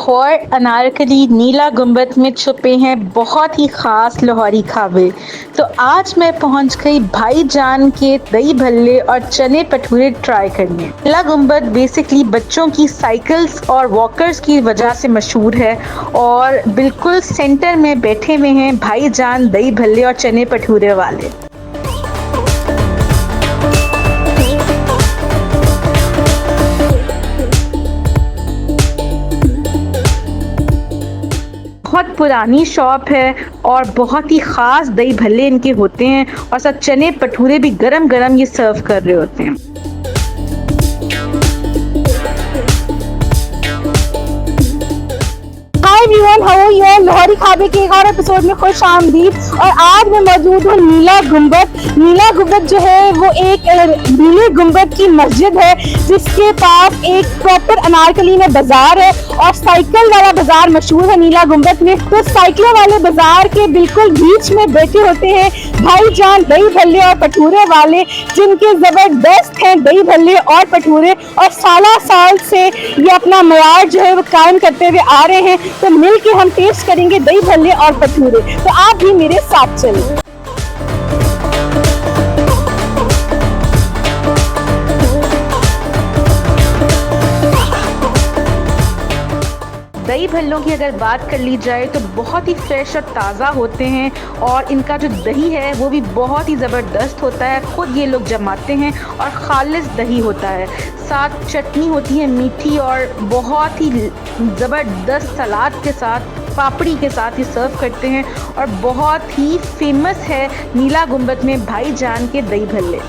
लाहौर अनारकली नीला गुंबद में छुपे हैं बहुत ही ख़ास लाहौरी ख़ाबे। तो आज मैं पहुंच गई भाईजान के दही भल्ले और चने भटूरे ट्राई करने। नीला गुंबद बेसिकली बच्चों की साइकिल्स और वॉकर्स की वजह से मशहूर है और बिल्कुल सेंटर में बैठे हुए हैं भाईजान दही भल्ले और चने भटूरे वाले। बहुत पुरानी शॉप है और बहुत ही ख़ास दही भल्ले इनके होते हैं और साथ चने भटूरे भी गरम गरम ये सर्व कर रहे होते हैं। Hi everyone, how are you? लाहौरी ख़ाबे के एक और एपिसोड में खुश आमदीद। और आज मैं मौजूद हूँ नीला गुंबद। नीला गुंबद जो है वो एक नीले गुंबद की मस्जिद है जिसके पास एक प्रॉपर अनारकली में बाजार है और साइकिल वाला बाजार मशहूर है नीला गुंबद में। तो साइकिलों वाले बाजार के बिल्कुल बीच में बैठे होते हैं भाईजान दही भल्ले और भटूरे वाले, जिनके जबरदस्त हैं दही भल्ले और भटूरे और साल से ये अपना मयार जो है वो कायम करते हुए आ रहे हैं। तो मिल के हम टेस्ट करेंगे दही भल्ले और भटूरे। तो आप भी मेरे साथ चलें। दही भल्लों की अगर बात कर ली जाए तो बहुत ही फ्रेश और ताज़ा होते हैं और इनका जो दही है वो भी बहुत ही ज़बरदस्त होता है। खुद ये लोग जमाते हैं और खालिस दही होता है। साथ चटनी होती है मीठी और बहुत ही ज़बरदस्त सलाद के साथ पापड़ी के साथ ही सर्व करते हैं और बहुत ही फेमस है नीला गुंबद में भाईजान के दही भल्ले।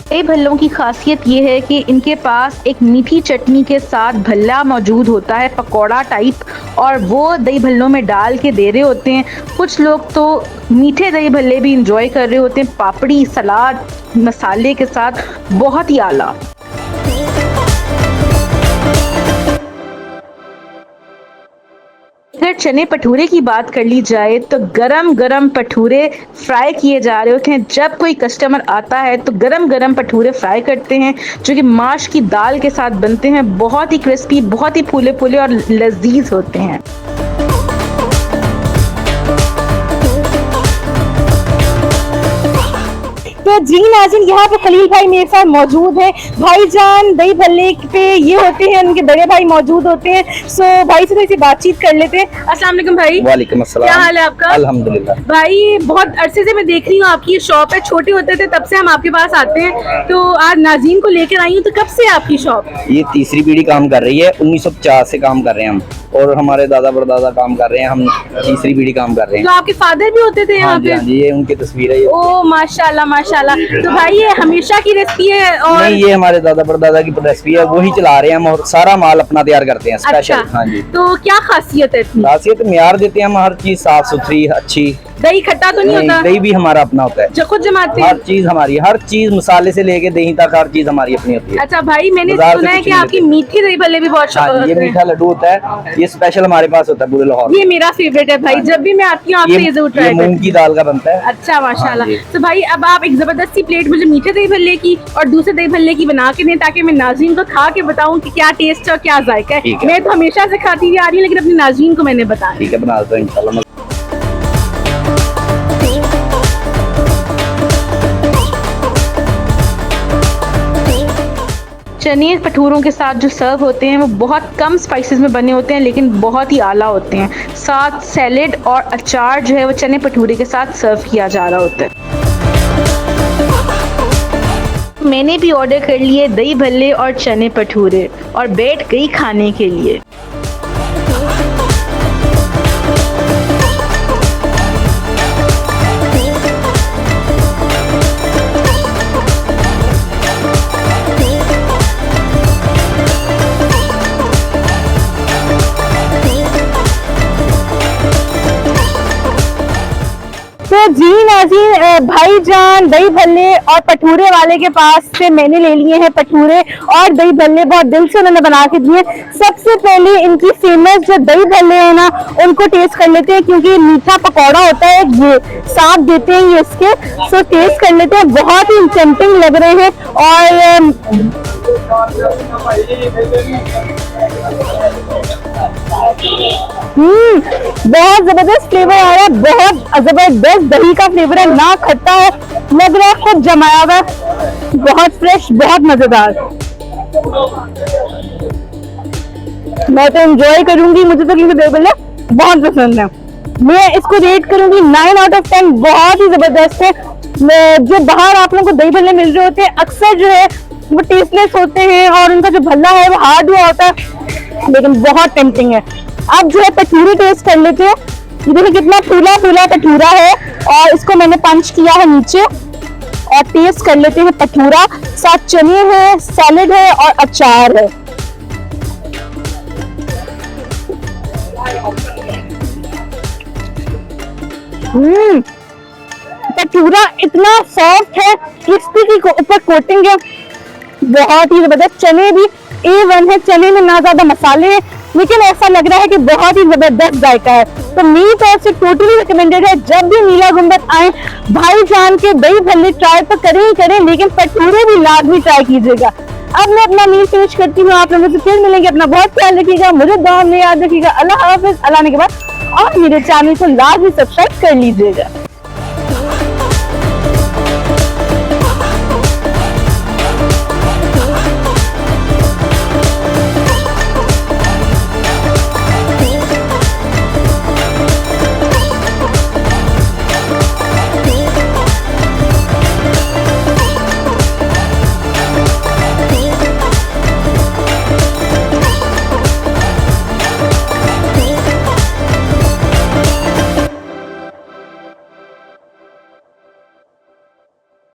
दही भल्लों की खासियत ये है कि इनके पास एक मीठी चटनी के साथ भल्ला मौजूद होता है, पकौड़ा टाइप, और वो दही भल्लों में डाल के दे रहे होते हैं। कुछ लोग तो मीठे दही भल्ले भी इंजॉय कर रहे होते हैं, पापड़ी सलाद मसाले के साथ, बहुत ही आला। अगर चने भटूरे की बात कर ली जाए तो गरम गरम भटूरे फ्राई किए जा रहे होते हैं। जब कोई कस्टमर आता है तो गरम गरम भटूरे फ्राई करते हैं जो कि माश की दाल के साथ बनते हैं। बहुत ही क्रिस्पी, बहुत ही फूले फूले और लजीज होते हैं। तो जी नाज़रीन, यहाँ पे खलील भाई मेरे साथ मौजूद है। भाईजान दही भल्ले पे ये होते हैं, उनके बड़े भाई मौजूद होते हैं। सो भाई से थोड़ी सी बातचीत कर लेते हैं। अस्सलाम वालेकुम भाई। वालेकुम अस्सलाम। क्या हाल है आपका? अल्हम्दुलिल्लाह। भाई बहुत अरसे से मैं देख रही हूँ आपकी ये शॉप है, छोटे होते थे तब से हम आपके पास आते हैं। तो आज नाज़रीन को लेकर आई हूँ। तो कब से आपकी शॉप? ये तीसरी पीढ़ी काम कर रही है। 1950 से काम कर रहे हैं हम, और हमारे दादा परदादा काम कर रहे हैं, हम तीसरी पीढ़ी काम कर रहे हैं। तो आपके फादर भी होते थे यहाँ पे? हाँ जी, ये उनकी तस्वीर है। ओ माशाल्लाह माशाल्लाह। तो भाई ये हमेशा की रेसिपी है? और नहीं, ये हमारे दादा परदादा की रेसिपी है, वही चला रहे हैं हम, और सारा माल अपना तैयार करते हैं स्पेशल। अच्छा। हाँ जी। तो क्या खासियत है इसमें? खासियत म्यार देते हैं हम, हर चीज साफ सुथरी अच्छी। दही खट्टा तो नहीं होता? दही भी हमारा अपना होता है, जो खुद जमाते हैं? हर चीज हमारी, हर चीज मसाले से लेके दही तक हर चीज हमारी अपनी होती है। अच्छा भाई, मैंने बाजार से सुना है कुछ कि नहीं आपकी लेते। मीठी दही भल्ले भी बहुत हाँ, ये मीठा लड्डू होता है, ये स्पेशल हमारे पास होता है पूरे लाहौर। ये मेरा फेवरेट है भाई, जब भी मैं आती हूँ आपसे ये जरूर ट्राई करती हूँ। मूंग की दाल का बनता है। अच्छा माशाल्लाह। हाँ, तो भाई अब आप एक जबरदस्ती प्लेट मुझे मीठे दही भल्ले की और दूसरे दही भल्ले की बना के दें, ताकि मैं नाज़रीन को खा के बताऊं कि क्या टेस्ट है और क्या जायका है। मैं तो हमेशा से खाती हुई आ रही हूँ, लेकिन अपनी नाज़रीन को मैंने बताया। ठीक है, बना दो इंशाल्लाह। चने भटूरों के साथ जो सर्व होते हैं वो बहुत कम स्पाइसेस में बने होते हैं, लेकिन बहुत ही आला होते हैं। साथ सैलेड और अचार जो है वो चने भटूरे के साथ सर्व किया जा रहा होता है। मैंने भी ऑर्डर कर लिए दही भल्ले और चने भटूरे और बैठ गई खाने के लिए। तो जी नाज़रीन, भाईजान दही भल्ले और पठूरे वाले के पास से मैंने ले लिए हैं पठूरे और दही भल्ले। बहुत दिल से उन्होंने बना के दिए। सबसे पहले इनकी फेमस जो दही भल्ले है ना, उनको टेस्ट कर लेते हैं, क्योंकि मीठा पकौड़ा होता है ये साथ देते हैं ये इसके। सो टेस्ट कर लेते हैं। बहुत ही टेम्पटिंग लग रहे हैं और बहुत जबरदस्त फ्लेवर आ रहा है। बहुत जबरदस्त दही का फ्लेवर है, ना खट्टा है, लग रहा है खुद जमाया हुआ, बहुत फ्रेश, बहुत मजेदार। मैं तो एंजॉय करूंगी, मुझे तो क्योंकि दही भल्ले बहुत पसंद है। मैं इसको रेट करूंगी 9 आउट ऑफ 10। बहुत ही जबरदस्त है। जो बाहर आप लोगों को दही भल्ले मिल रहे होते हैं अक्सर जो है वो टेस्टलेस होते हैं और उनका जो भल्ला है वो हार्ड हुआ होता है, लेकिन बहुत टेम्पटिंग है। अब जो है पठूरे टेस्ट कर लेते हैं। ये देखिए कितना फूला फूला पठूरा है और इसको मैंने पंच किया है नीचे। और टेस्ट कर लेते हैं पठूरा। साथ चने है, सैलेड है और अचार है। पठूरा इतना सॉफ्ट है, क्रिस्पी की ऊपर कोटिंग है, बहुत ही जबरदस्त। चने भी A1 है, चने में ना ज्यादा मसाले हैं, लेकिन ऐसा लग रहा है कि बहुत ही जबरदस्त जायका है। तो मेरी तरफ से टोटली रिकमेंडेड है। जब भी नीला गुंबद आए, भाईजान के दही भल्ले ट्राई तो करें ही करें, लेकिन पठूरे भी लाजमी ट्राई कीजिएगा। अब मैं अपना मील फिनिश करती हूँ। आप लोगों से फिर मिलेंगे। अपना बहुत ख्याल रखिएगा, मुझे दुआ में याद रखिएगा। अल्लाह हाफिज। अल्लाह ने के बाद और मेरे चैनल को लाजमी सब्सक्राइब कर लीजिएगा।